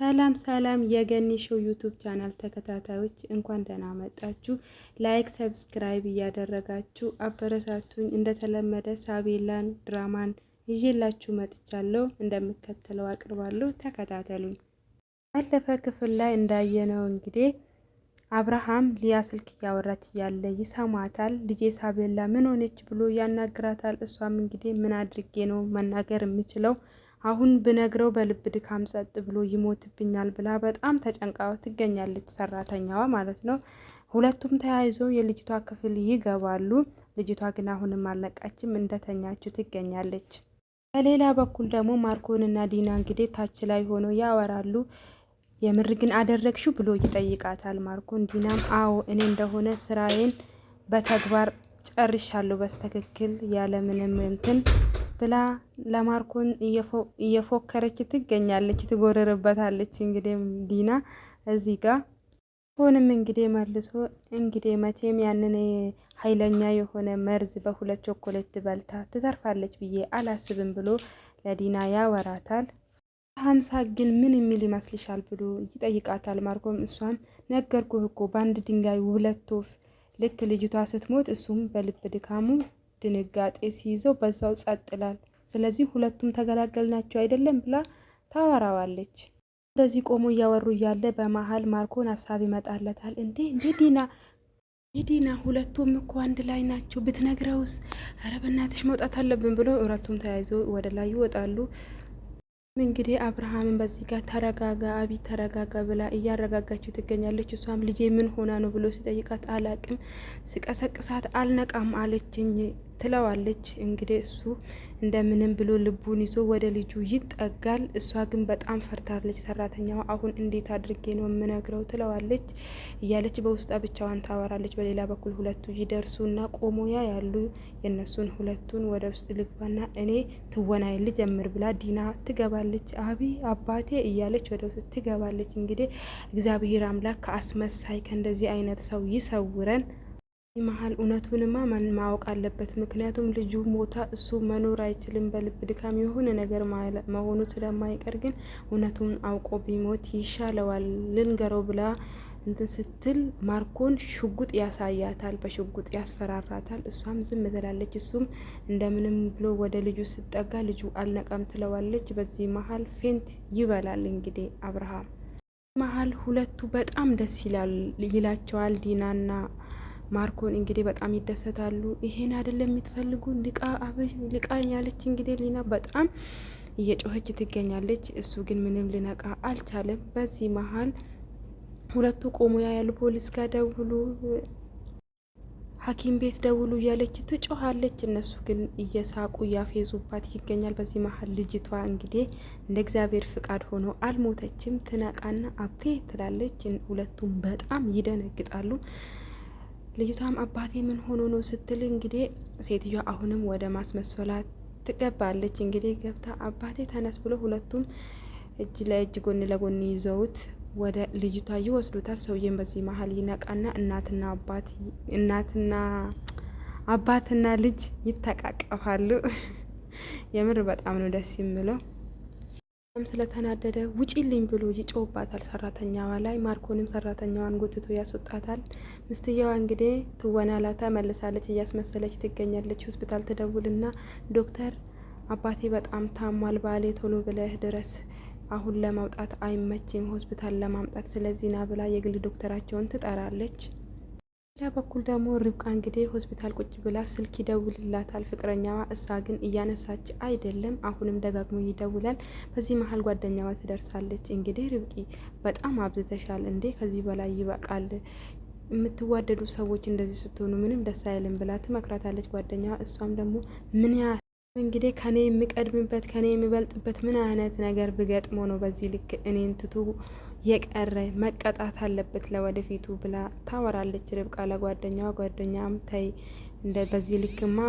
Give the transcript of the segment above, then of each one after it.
ሰላም ሰላም የገኒ ሾው ዩቲዩብ ቻናል ተከታታዮች እንኳን ደህና መጣችሁ። ላይክ ሰብስክራይብ እያደረጋችሁ አበረታቱኝ። እንደተለመደ ሳቤላን ድራማን ይዤላችሁ መጥቻለሁ። እንደምከተለው አቅርባለሁ፣ ተከታተሉኝ። ባለፈ ክፍል ላይ እንዳየነው እንግዲህ አብርሃም ሊያ ስልክ እያወራች እያለ ይሰማታል። ልጄ ሳቤላ ምን ሆነች ብሎ ያናግራታል። እሷም እንግዲህ ምን አድርጌ ነው መናገር የምችለው አሁን ብነግረው በልብ ድካም ጸጥ ብሎ ይሞትብኛል ብላ በጣም ተጨንቃ ትገኛለች። ሰራተኛዋ ማለት ነው። ሁለቱም ተያይዘው የልጅቷ ክፍል ይገባሉ። ልጅቷ ግን አሁንም አልነቃችም፣ እንደተኛችው ትገኛለች። በሌላ በኩል ደግሞ ማርኮንና ዲና እንግዲህ ታች ላይ ሆነው ያወራሉ። የምር ግን አደረግሽው ብሎ ይጠይቃታል ማርኮን። ዲናም አዎ እኔ እንደሆነ ስራዬን በተግባር ጨርሻለሁ በስተክክል ያለምንም እንትን ብላ ለማርኮን እየፎከረች ትገኛለች፣ ትጎረርበታለች። እንግዲህ ዲና እዚህ ጋር ሆንም እንግዲህ መልሶ እንግዲህ መቼም ያንን ኃይለኛ የሆነ መርዝ በሁለት ቾኮሌት በልታ ትተርፋለች ብዬ አላስብም ብሎ ለዲና ያወራታል። ሀምሳ ግን ምን የሚል ይመስልሻል ብሎ ይጠይቃታል ማርኮም። እሷም ነገርኩህ እኮ በአንድ ድንጋይ ሁለት ወፍ፣ ልክ ልጅቷ ስትሞት እሱም በልብ ድካሙ ድንጋጤ ሲይዘው በዛው ጸጥ ይላል። ስለዚህ ሁለቱም ተገላገልናቸው አይደለም ብላ ታወራዋለች። እንደዚህ ቆሞ እያወሩ እያለ በመሀል ማርኮን ሀሳብ ይመጣለታል። እንዴ ዲና ሁለቱም እኮ አንድ ላይ ናቸው ብትነግረውስ? ኧረ በእናትሽ መውጣት አለብን ብሎ ሁለቱም ተያይዞ ወደ ላይ ይወጣሉ። እንግዲህ አብርሃምን በዚህ ጋር ተረጋጋ አቢ ተረጋጋ ብላ እያረጋጋችው ትገኛለች። እሷም ልጄ ምን ሆና ነው ብሎ ሲጠይቃት አላቅም ስቀሰቅሳት አልነቃም አለችኝ ትለዋለች። እንግዲህ እሱ እንደምንም ብሎ ልቡን ይዞ ወደ ልጁ ይጠጋል። እሷ ግን በጣም ፈርታለች። ሰራተኛዋ አሁን እንዴት አድርጌ ነው የምነግረው ትለዋለች እያለች በውስጧ ብቻዋን ታወራለች። በሌላ በኩል ሁለቱ ይደርሱና ቆሞያ ያሉ የነሱን ሁለቱን ወደ ውስጥ ልግባና እኔ ትወናይ ልጀምር ብላ ዲና ትገባለች። አቢ አባቴ እያለች ወደ ውስጥ ትገባለች። እንግዲህ እግዚአብሔር አምላክ ከአስመሳይ ከእንደዚህ አይነት ሰው ይሰውረን። መሀል እውነቱንማ ማን ማወቅ አለበት። ምክንያቱም ልጁ ሞታ እሱ መኖር አይችልም። በልብ ድካም የሆነ ነገር መሆኑ ስለማይቀር ግን እውነቱን አውቆ ቢሞት ይሻለዋል ልንገረው ብላ እንትን ስትል ማርኮን ሽጉጥ ያሳያታል፣ በሽጉጥ ያስፈራራታል። እሷም ዝም ትላለች። እሱም እንደምንም ብሎ ወደ ልጁ ስጠጋ ልጁ አልነቃም ትለዋለች። በዚህ መሀል ፌንት ይበላል። እንግዲህ አብርሃም መሀል ሁለቱ በጣም ደስ ይላቸዋል። ዲናና ማርኮን እንግዲህ በጣም ይደሰታሉ። ይሄን አይደለም የምትፈልጉ ልቃ ያለች እንግዲህ ሊና በጣም እየጮኸች ትገኛለች። እሱ ግን ምንም ልነቃ አልቻለም። በዚህ መሀል ሁለቱ ቆሞ ያሉ ፖሊስ ጋር ደውሉ፣ ሐኪም ቤት ደውሉ እያለች ትጮኻለች። እነሱ ግን እየሳቁ እያፌዙባት ይገኛል። በዚህ መሀል ልጅቷ እንግዲህ እንደ እግዚአብሔር ፍቃድ ሆኖ አልሞተችም። ትነቃና አቤ ትላለች። ሁለቱም በጣም ይደነግጣሉ። ልጅቷም አባቴ ምን ሆኖ ነው ስትል እንግዲህ ሴትዮዋ አሁንም ወደ ማስመሰላት ትገባለች። እንግዲህ ገብታ አባቴ ተነስ ብሎ ሁለቱም እጅ ለእጅ ጎን ለጎን ይዘውት ወደ ልጅቷ ይወስዱታል። ሰውዬም በዚህ መሀል ይነቃና እናትና አባትና ልጅ ይተቃቀፋሉ። የምር በጣም ነው ደስ የሚለው። ስለተናደደ ውጪልኝ ብሎ ይጮህባታል ሰራተኛዋ ላይ። ማርኮንም ሰራተኛዋን ጎትቶ ያስወጣታል። ምስትየዋ እንግዲህ ትወና ላይ ተመልሳለች፣ እያስመሰለች ትገኛለች። ሆስፒታል ትደውልና ዶክተር አባቴ በጣም ታሟል፣ ባሌ ቶሎ ብለህ ድረስ፣ አሁን ለማውጣት አይመችም ሆስፒታል ለማምጣት፣ ስለዚህ ና ብላ የግል ዶክተራቸውን ትጠራለች። ሌላ በኩል ደግሞ ርብቃ እንግዲህ ሆስፒታል ቁጭ ብላ ስልክ ይደውልላታል ፍቅረኛዋ። እሷ ግን እያነሳች አይደለም። አሁንም ደጋግሞ ይደውላል። በዚህ መሀል ጓደኛዋ ትደርሳለች። እንግዲህ ርብቃ በጣም አብዝተሻል እንዴ፣ ከዚህ በላይ ይበቃል፣ የምትዋደዱ ሰዎች እንደዚህ ስትሆኑ ምንም ደስ አይልም ብላ ትመክራታለች ጓደኛዋ። እሷም ደግሞ ምን እንግዲህ ከኔ የሚቀድምበት ከኔ የሚበልጥበት ምን አይነት ነገር ብገጥሞ ነው በዚህ ልክ እኔን ትቶ የቀረ መቀጣት አለበት ለወደፊቱ ብላ ታወራለች ርብቃ ለጓደኛዋ። ጓደኛም ተይ እንደ በዚህ ልክማ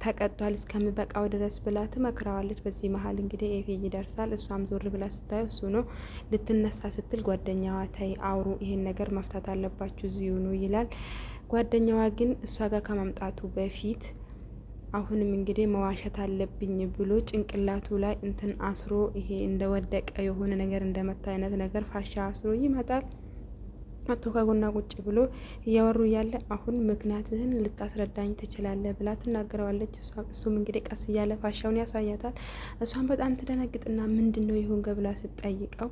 ተቀጧል እስከሚበቃው ድረስ ብላ ትመክረዋለች። በዚህ መሀል እንግዲህ ኤፌ ይደርሳል። እሷም ዞር ብላ ስታየው እሱ ነው። ልትነሳ ስትል ጓደኛዋ ተይ አውሩ፣ ይሄን ነገር መፍታት አለባችሁ እዚሁ ነው ይላል። ጓደኛዋ ግን እሷ ጋር ከመምጣቱ በፊት አሁንም እንግዲህ መዋሸት አለብኝ ብሎ ጭንቅላቱ ላይ እንትን አስሮ ይሄ እንደወደቀ የሆነ ነገር እንደመታ አይነት ነገር ፋሻ አስሮ ይመጣል። አቶ ከጎና ቁጭ ብሎ እያወሩ እያለ አሁን ምክንያትህን ልታስረዳኝ ትችላለህ ብላ ትናገረዋለች። እሱም እንግዲህ ቀስ እያለ ፋሻውን ያሳያታል። እሷም በጣም ትደነግጥና ምንድን ነው ይሁን ገብላ ስትጠይቀው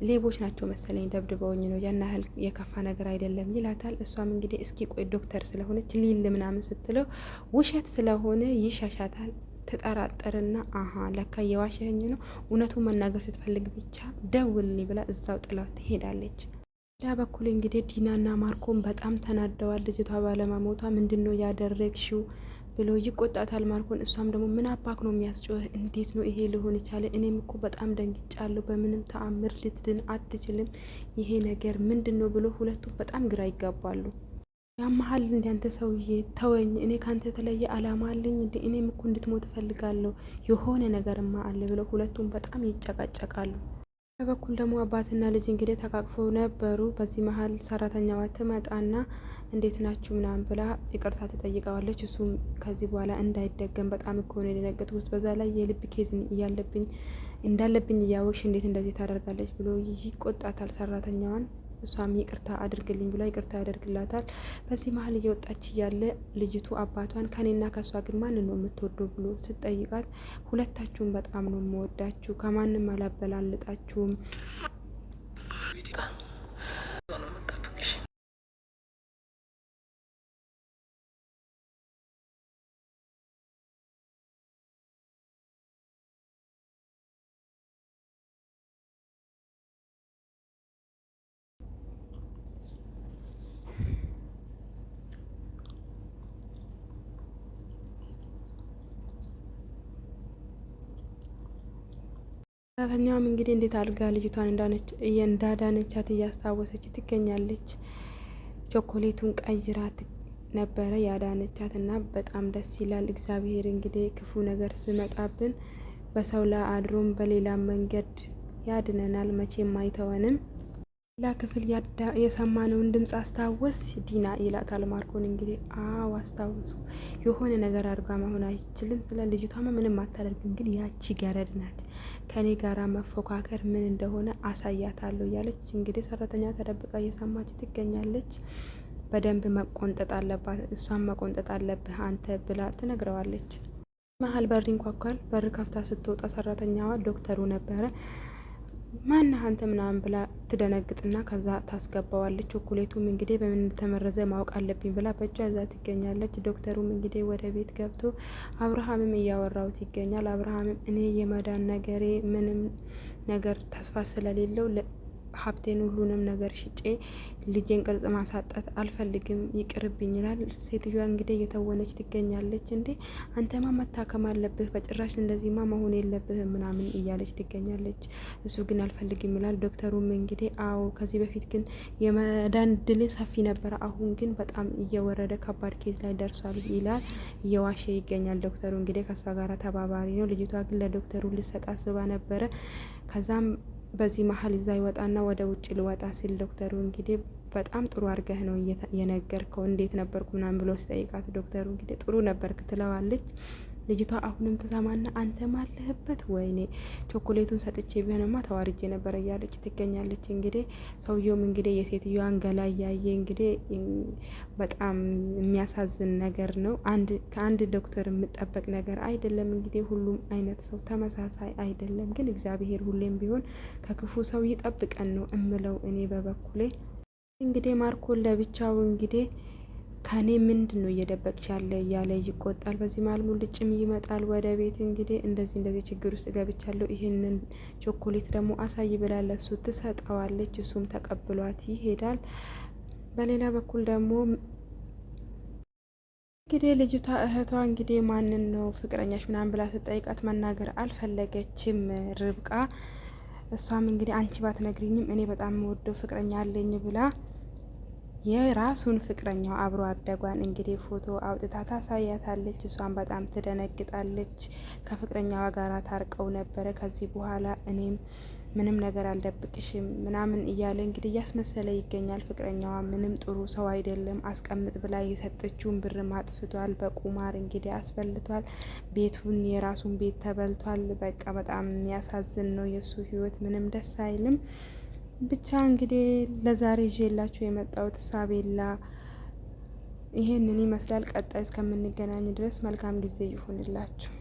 ሌቦች ናቸው መሰለኝ ደብድበውኝ ነው፣ ያን ያህል የከፋ ነገር አይደለም ይላታል። እሷም እንግዲህ እስኪ ቆይ ዶክተር ስለሆነች ሊል ምናምን ስትለው ውሸት ስለሆነ ይሻሻታል። ትጠራጠርና አሀ ለካ የዋሸኸኝ ነው፣ እውነቱን መናገር ስትፈልግ ብቻ ደውልልኝ ብላ እዛው ጥላ ትሄዳለች። ሌላ በኩል እንግዲህ ዲናና ማርኮን በጣም ተናደዋል። ልጅቷ ባለመሞቷ ምንድን ነው ያደረግሽው ብሎ ይቆጣታል ማርኮን። እሷም ደግሞ ምን አባክ ነው የሚያስጮህ? እንዴት ነው ይሄ ሊሆን ይቻለ? እኔም እኮ በጣም ደንግጫለሁ። በምንም ተአምር ልትድን አትችልም። ይሄ ነገር ምንድን ነው ብሎ ሁለቱም በጣም ግራ ይጋባሉ። ያመሀል እንዲያንተ ሰውዬ ተወኝ፣ እኔ ካንተ የተለየ አላማ አለኝ እንዴ? እኔም እኮ እንድትሞት እፈልጋለሁ፣ የሆነ ነገርማ አለ ብለው ሁለቱም በጣም ይጨቃጨቃሉ። በበኩል ደግሞ አባትና ልጅ እንግዲህ ተቃቅፈው ነበሩ። በዚህ መሀል ሰራተኛዋ ትመጣና እንዴት ናችሁ ምናምን ብላ ይቅርታ ትጠይቀዋለች። እሱም ከዚህ በኋላ እንዳይደገም በጣም እኮ ነው የደነገጥኩት፣ በዛ ላይ የልብ ኬዝ እንዳለብኝ እያወቅሽ እንዴት እንደዚህ ታደርጋለች ብሎ ይቆጣታል ሰራተኛዋን። እሷም ይቅርታ አድርግልኝ ብላ ይቅርታ ያደርግላታል። በዚህ መሀል እየወጣች እያለ ልጅቱ አባቷን ከኔና ከእሷ ግን ማን ነው የምትወደው ብሎ ስትጠይቃት ሁለታችሁም በጣም ነው የምወዳችሁ፣ ከማንም አላበላልጣችሁም ሰራተኛዋም እንግዲህ እንዴት አድርጋ ልጅቷን እንዳዳነቻት እያስታወሰች ትገኛለች። ቾኮሌቱን ቀይራት ነበረ ያዳነቻት እና በጣም ደስ ይላል። እግዚአብሔር እንግዲህ ክፉ ነገር ስመጣብን በሰው ላይ አድሮም በሌላ መንገድ ያድነናል፣ መቼም አይተወንም። ሌላ ክፍል የሰማነውን ድምፅ አስታወስ ዲና ይላታል ማርኮን። እንግዲህ አዎ አስታወሱ፣ የሆነ ነገር አድርጋ መሆን አይችልም። ስለ ልጅቷማ ምንም አታደርግም፣ ግን ያቺ ገረድ ናት፣ ከኔ ጋራ መፎካከር ምን እንደሆነ አሳያታለሁ እያለች እንግዲህ ሰራተኛ ተደብቃ እየሰማች ትገኛለች። በደንብ መቆንጠጥ አለባት፣ እሷን መቆንጠጥ አለብህ አንተ ብላ ትነግረዋለች። መሀል በር ይንኳኳል። በር ከፍታ ስትወጣ ሰራተኛዋ ዶክተሩ ነበረ። ማነህ አንተ ምናምን ብላ ትደነግጥና ከዛ ታስገባዋለች። ቾኮሌቱም እንግዲህ በምን እንደተመረዘ ማወቅ አለብኝ ብላ በእጇ እዛ ትገኛለች። ዶክተሩም እንግዲህ ወደ ቤት ገብቶ አብርሃምም እያወራውት ይገኛል። አብርሃምም እኔ የመዳን ነገሬ ምንም ነገር ተስፋ ስለሌለው ሀብቴን ሁሉንም ነገር ሽጬ ልጄን ቅርጽ ማሳጣት አልፈልግም ይቅርብኝ ይላል። ሴትዮዋ እንግዲህ እየተወነች ትገኛለች። እንዴ አንተማ መታከም አለብህ፣ በጭራሽ እንደዚህማ መሆን የለብህም ምናምን እያለች ትገኛለች። እሱ ግን አልፈልግም ይላል። ዶክተሩም እንግዲህ አዎ ከዚህ በፊት ግን የመዳን ድል ሰፊ ነበረ፣ አሁን ግን በጣም እየወረደ ከባድ ኬዝ ላይ ደርሷል ይላል። እየዋሸ ይገኛል። ዶክተሩ እንግዲህ ከእሷ ጋር ተባባሪ ነው። ልጅቷ ግን ለዶክተሩ ልሰጥ አስባ ነበረ። ከዛም በዚህ መሀል ይዛ ይወጣና ወደ ውጭ ልወጣ ሲል ዶክተሩ እንግዲህ በጣም ጥሩ አድርገህ ነው የነገርከው፣ እንዴት ነበርኩ ምናምን ብሎ ሲጠይቃት ዶክተሩ እንግዲህ ጥሩ ነበርክ ትለዋለች። ልጅቷ አሁንም ትሰማና አንተ ማለህበት ወይኔ ቾኮሌቱን ሰጥቼ ቢሆንማ ተዋርጄ ነበረ እያለች ትገኛለች። እንግዲህ ሰውየውም እንግዲህ የሴትዮዋን ገላ እያየ እንግዲህ በጣም የሚያሳዝን ነገር ነው። ከአንድ ዶክተር የምጠበቅ ነገር አይደለም። እንግዲህ ሁሉም አይነት ሰው ተመሳሳይ አይደለም። ግን እግዚአብሔር ሁሌም ቢሆን ከክፉ ሰው ይጠብቀን ነው እምለው እኔ በበኩሌ። እንግዲህ ማርኮን ለብቻው እንግዲህ ከኔ ምንድን ነው እየደበቅሽ ያለ እያለ ይቆጣል። በዚህ መሀል ሙልጭም ይመጣል ወደ ቤት። እንግዲህ እንደዚህ ችግር ውስጥ ገብቻለሁ፣ ይህንን ቾኮሌት ደግሞ አሳይ ብላ ለሱ ትሰጠዋለች። እሱም ተቀብሏት ይሄዳል። በሌላ በኩል ደግሞ እንግዲህ ልጅቷ እህቷ እንግዲህ ማንን ነው ፍቅረኛሽ ምናምን ብላ ስጠይቃት መናገር አልፈለገችም ርብቃ። እሷም እንግዲህ አንቺ ባትነግሪኝም እኔ በጣም የምወደው ፍቅረኛ አለኝ ብላ የራሱን ፍቅረኛው አብሮ አደጓን እንግዲህ ፎቶ አውጥታ ታሳያታለች። እሷን በጣም ትደነግጣለች። ከፍቅረኛዋ ጋር ታርቀው ነበረ። ከዚህ በኋላ እኔም ምንም ነገር አልደብቅሽም ምናምን እያለ እንግዲህ እያስመሰለ ይገኛል። ፍቅረኛዋ ምንም ጥሩ ሰው አይደለም። አስቀምጥ ብላ የሰጠችውን ብርም አጥፍቷል። በቁማር እንግዲህ አስበልቷል። ቤቱን የራሱን ቤት ተበልቷል። በቃ በጣም የሚያሳዝን ነው የእሱ ህይወት፣ ምንም ደስ አይልም። ብቻ እንግዲህ ለዛሬ ይዤላችሁ የመጣሁት ሳቤላ ይሄንን ይመስላል። ቀጣይ እስከምንገናኝ ድረስ መልካም ጊዜ ይሁንላችሁ።